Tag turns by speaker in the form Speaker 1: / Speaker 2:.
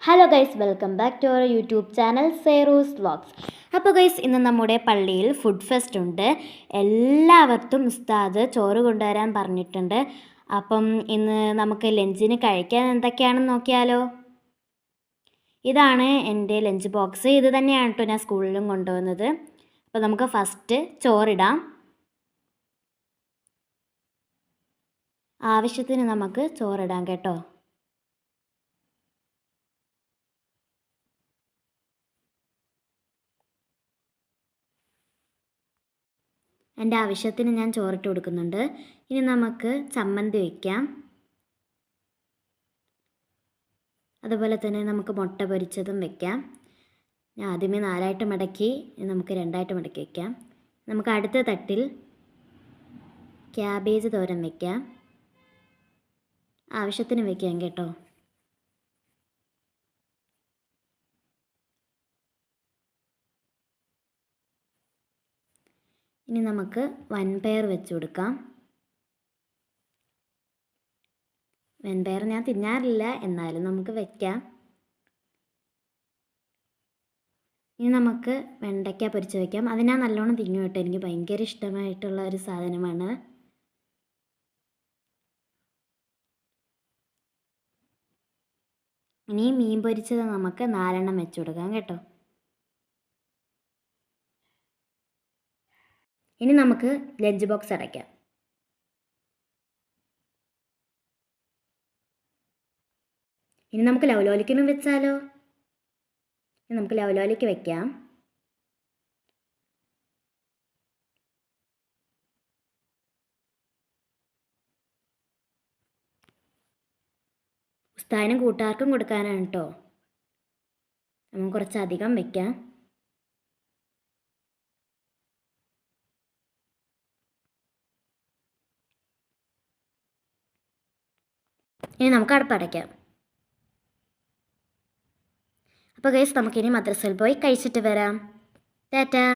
Speaker 1: Hello guys, welcome back to our YouTube channel സേറൂസ് vlogs. അപ്പോൾ guys, ഇന്ന് നമ്മുടെ പള്ളിയിൽ ഫുഡ് ഫെസ്റ്റ് ഉണ്ട്. എല്ലാവർക്കും ഉസ്താദ് ചോറ് കൊണ്ടുവരാൻ പറഞ്ഞിട്ടുണ്ട്. അപ്പം ഇന്ന് നമുക്ക് ലഞ്ചിന് കഴിക്കാൻ എന്തൊക്കെയാണെന്ന് നോക്കിയാലോ. ഇതാണ് എൻ്റെ ലഞ്ച് ബോക്സ്. ഇത് തന്നെയാണ് കേട്ടോ ഞാൻ സ്കൂളിലും കൊണ്ടുവന്നത്. അപ്പോൾ നമുക്ക് ഫസ്റ്റ് ചോറിടാം. ആവശ്യത്തിന് നമുക്ക് ചോറിടാം കേട്ടോ. എൻ്റെ ആവശ്യത്തിന് ഞാൻ ചോറിട്ട് കൊടുക്കുന്നുണ്ട്. ഇനി നമുക്ക് ചമ്മന്തി വയ്ക്കാം. അതുപോലെ തന്നെ നമുക്ക് മുട്ട പൊരിച്ചതും വെക്കാം. ഞാൻ ആദ്യമേ 4ആയിട്ട് മടക്കി, നമുക്ക് 2ആയിട്ട് മടക്കി വയ്ക്കാം. നമുക്ക് അടുത്ത തട്ടിൽ ക്യാബേജ് തോരൻ വയ്ക്കാം. ആവശ്യത്തിന് വയ്ക്കാം കേട്ടോ. ഇനി നമുക്ക് വൻപയർ വെച്ച് കൊടുക്കാം. വൻപയർ ഞാൻ തിന്നാറില്ല, എന്നാലും നമുക്ക് വയ്ക്കാം. ഇനി നമുക്ക് വെണ്ടയ്ക്ക പൊരിച്ച് വയ്ക്കാം. അത് ഞാൻ നല്ലോണം തിന്നു കേട്ടോ. എനിക്ക് ഭയങ്കര ഇഷ്ടമായിട്ടുള്ള ഒരു സാധനമാണ്. ഇനി മീൻ പൊരിച്ചത് നമുക്ക് 4 വെച്ച് കൊടുക്കാം കേട്ടോ. ഇനി നമുക്ക് ലഞ്ച് ബോക്സ് അടയ്ക്കാം. ഇനി നമുക്ക് ലവലോലിക്കനും വെച്ചാലോ. ഇനി നമുക്ക് ലവലോലിക്ക് വെക്കാം. ഉസ്താദിനും കൂട്ടുകാർക്കും കൊടുക്കാനാണ് കേട്ടോ. നമുക്ക് കുറച്ചധികം വെക്കാം. ഇനി നമുക്ക് അടുപ്പടയ്ക്കാം. അപ്പോൾ ഗൈസ്, നമുക്കിനി മദ്രസയിൽ പോയി കഴിച്ചിട്ട് വരാം. ടാറ്റാ.